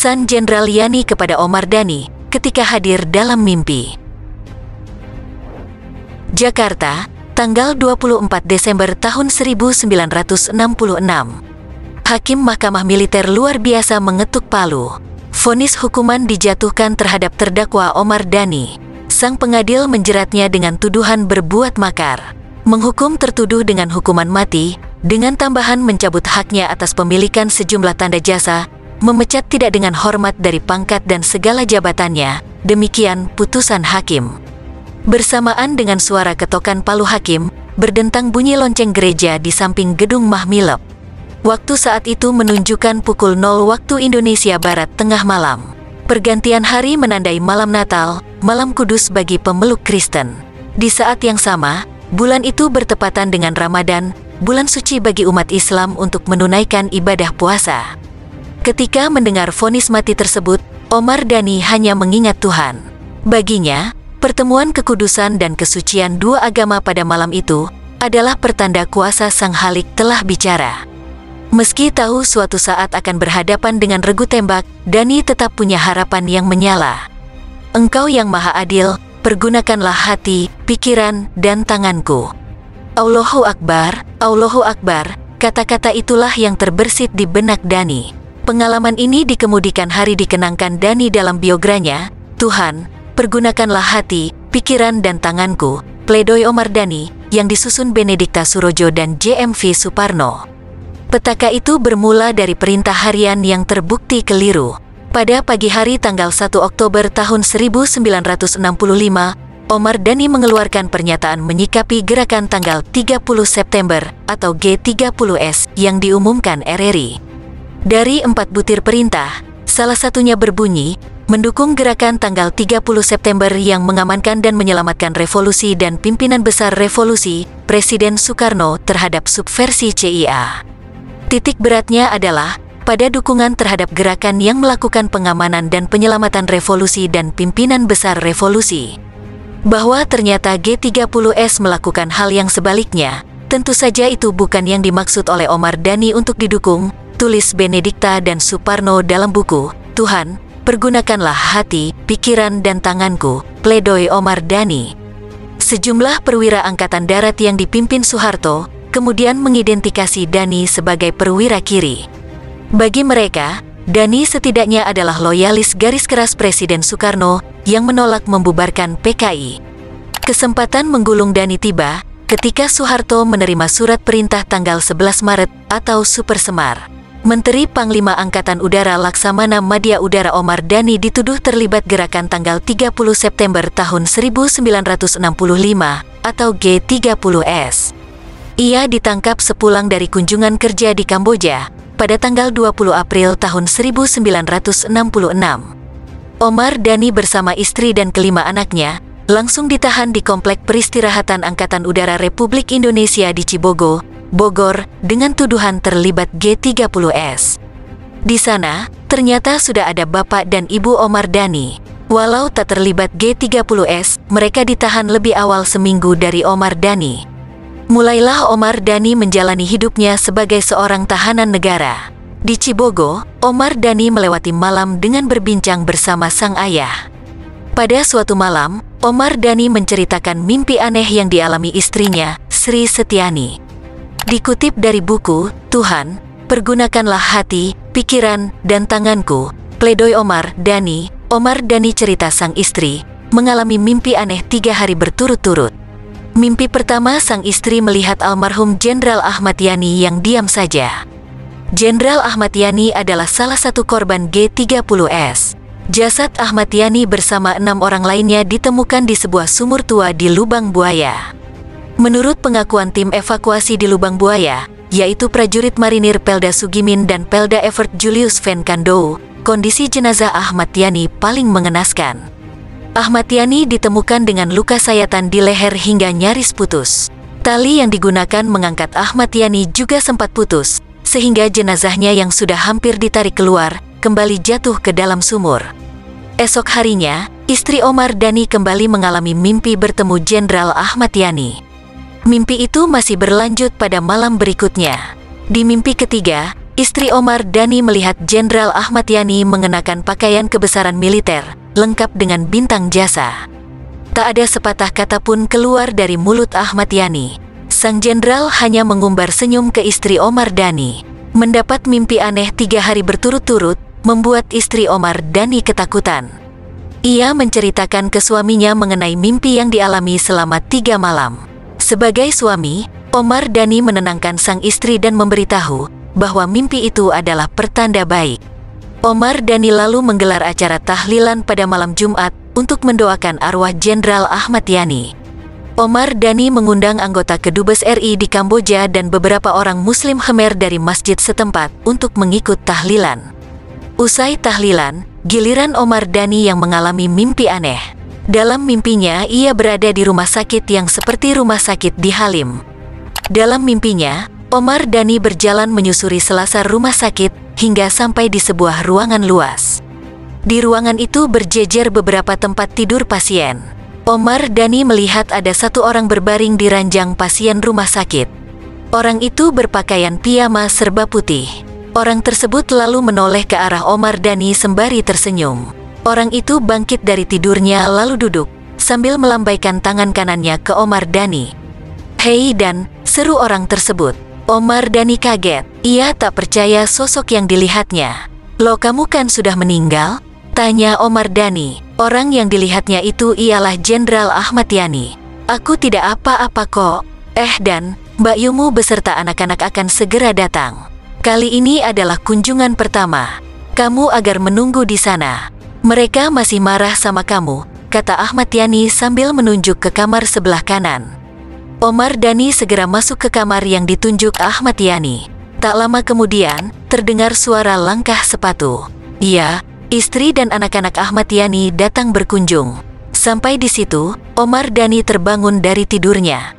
Pesan Jenderal Yani kepada Omar Dhani ketika hadir dalam mimpi. Jakarta, tanggal 24 Desember tahun 1966. Hakim Mahkamah Militer Luar Biasa mengetuk palu. Vonis hukuman dijatuhkan terhadap terdakwa Omar Dhani. Sang pengadil menjeratnya dengan tuduhan berbuat makar, menghukum tertuduh dengan hukuman mati, dengan tambahan mencabut haknya atas pemilikan sejumlah tanda jasa, memecat tidak dengan hormat dari pangkat dan segala jabatannya. Demikian putusan hakim. Bersamaan dengan suara ketokan palu hakim, berdentang bunyi lonceng gereja di samping gedung Mahmilep. Waktu saat itu menunjukkan pukul 0 waktu Indonesia Barat tengah malam. Pergantian hari menandai malam Natal, malam kudus bagi pemeluk Kristen. Di saat yang sama, bulan itu bertepatan dengan Ramadan, bulan suci bagi umat Islam untuk menunaikan ibadah puasa. Ketika mendengar vonis mati tersebut, Omar Dhani hanya mengingat Tuhan. Baginya, pertemuan kekudusan dan kesucian dua agama pada malam itu adalah pertanda kuasa Sang Halik telah bicara. Meski tahu suatu saat akan berhadapan dengan regu tembak, Dhani tetap punya harapan yang menyala. Engkau yang maha adil, pergunakanlah hati, pikiran, dan tanganku. Allahu Akbar, Allahu Akbar, kata-kata itulah yang terbersit di benak Dhani. Pengalaman ini dikemudikan hari dikenangkan Dhani dalam biografinya, Tuhan, pergunakanlah hati, pikiran, dan tanganku, pledoi Omar Dhani, yang disusun Benedikta Surojo dan JMV Suparno. Petaka itu bermula dari perintah harian yang terbukti keliru. Pada pagi hari tanggal 1 Oktober tahun 1965, Omar Dhani mengeluarkan pernyataan menyikapi gerakan tanggal 30 September atau G30S yang diumumkan RRI. Dari 4 butir perintah, salah satunya berbunyi, mendukung gerakan tanggal 30 September yang mengamankan dan menyelamatkan revolusi dan pimpinan besar revolusi, Presiden Soekarno terhadap subversi CIA. Titik beratnya adalah pada dukungan terhadap gerakan yang melakukan pengamanan dan penyelamatan revolusi dan pimpinan besar revolusi. Bahwa ternyata G30S melakukan hal yang sebaliknya, tentu saja itu bukan yang dimaksud oleh Omar Dhani untuk didukung, tulis Benedikta dan Suparno dalam buku, Tuhan, pergunakanlah hati, pikiran, dan tanganku, pledoi Omar Dhani. Sejumlah perwira Angkatan Darat yang dipimpin Soeharto, kemudian mengidentifikasi Dhani sebagai perwira kiri. Bagi mereka, Dhani setidaknya adalah loyalis garis keras Presiden Soekarno yang menolak membubarkan PKI. Kesempatan menggulung Dhani tiba ketika Soeharto menerima surat perintah tanggal 11 Maret atau Super Semar. Menteri Panglima Angkatan Udara Laksamana Madya Udara Omar Dhani dituduh terlibat gerakan tanggal 30 September tahun 1965 atau G30S. Ia ditangkap sepulang dari kunjungan kerja di Kamboja pada tanggal 20 April tahun 1966. Omar Dhani bersama istri dan kelima anaknya langsung ditahan di Komplek Peristirahatan Angkatan Udara Republik Indonesia di Cibogo, Bogor, dengan tuduhan terlibat G30S. Di sana, ternyata sudah ada bapak dan ibu Omar Dhani. Walau tak terlibat G30S, mereka ditahan lebih awal seminggu dari Omar Dhani. Mulailah Omar Dhani menjalani hidupnya sebagai seorang tahanan negara. Di Cibogo, Omar Dhani melewati malam dengan berbincang bersama sang ayah. Pada suatu malam, Omar Dhani menceritakan mimpi aneh yang dialami istrinya, Sri Setiani. Dikutip dari buku, Tuhan, pergunakanlah hati, pikiran, dan tanganku, pledoi Omar Dhani. Omar Dhani cerita sang istri, mengalami mimpi aneh 3 hari berturut-turut. Mimpi pertama sang istri melihat almarhum Jenderal Ahmad Yani yang diam saja. Jenderal Ahmad Yani adalah salah satu korban G30S. Jasad Ahmad Yani bersama 6 orang lainnya ditemukan di sebuah sumur tua di Lubang Buaya. Menurut pengakuan tim evakuasi di Lubang Buaya, yaitu prajurit marinir Pelda Sugimin dan Pelda Evert Julius Van Kandou, kondisi jenazah Ahmad Yani paling mengenaskan. Ahmad Yani ditemukan dengan luka sayatan di leher hingga nyaris putus. Tali yang digunakan mengangkat Ahmad Yani juga sempat putus, sehingga jenazahnya yang sudah hampir ditarik keluar, kembali jatuh ke dalam sumur. Esok harinya, istri Omar Dhani kembali mengalami mimpi bertemu Jenderal Ahmad Yani. Mimpi itu masih berlanjut pada malam berikutnya. Di mimpi ketiga, istri Omar Dhani melihat Jenderal Ahmad Yani mengenakan pakaian kebesaran militer, lengkap dengan bintang jasa. Tak ada sepatah kata pun keluar dari mulut Ahmad Yani. Sang jenderal hanya mengumbar senyum ke istri Omar Dhani. Mendapat mimpi aneh 3 hari berturut-turut, membuat istri Omar Dhani ketakutan. Ia menceritakan ke suaminya mengenai mimpi yang dialami selama 3 malam. Sebagai suami, Omar Dhani menenangkan sang istri dan memberitahu bahwa mimpi itu adalah pertanda baik. Omar Dhani lalu menggelar acara tahlilan pada malam Jumat untuk mendoakan arwah Jenderal Ahmad Yani. Omar Dhani mengundang anggota Kedubes RI di Kamboja dan beberapa orang Muslim Khmer dari masjid setempat untuk mengikut tahlilan. Usai tahlilan, giliran Omar Dhani yang mengalami mimpi aneh. Dalam mimpinya, ia berada di rumah sakit yang seperti rumah sakit di Halim. Dalam mimpinya, Omar Dhani berjalan menyusuri selasar rumah sakit hingga sampai di sebuah ruangan luas. Di ruangan itu berjejer beberapa tempat tidur pasien. Omar Dhani melihat ada 1 orang berbaring di ranjang pasien rumah sakit. Orang itu berpakaian piyama serba putih. Orang tersebut lalu menoleh ke arah Omar Dhani sembari tersenyum. Orang itu bangkit dari tidurnya lalu duduk, sambil melambaikan tangan kanannya ke Omar Dhani. "Hei Dan," seru orang tersebut. Omar Dhani kaget. Ia tak percaya sosok yang dilihatnya. "Loh, kamu kan sudah meninggal?" tanya Omar Dhani. Orang yang dilihatnya itu ialah Jenderal Ahmad Yani. "Aku tidak apa-apa kok. Dan, Mbak Yumu beserta anak-anak akan segera datang. Kali ini adalah kunjungan pertama. Kamu agar menunggu di sana. Mereka masih marah sama kamu," kata Ahmad Yani sambil menunjuk ke kamar sebelah kanan. Omar Dhani segera masuk ke kamar yang ditunjuk Ahmad Yani. Tak lama kemudian, terdengar suara langkah sepatu. Iya, istri dan anak-anak Ahmad Yani datang berkunjung. Sampai di situ, Omar Dhani terbangun dari tidurnya.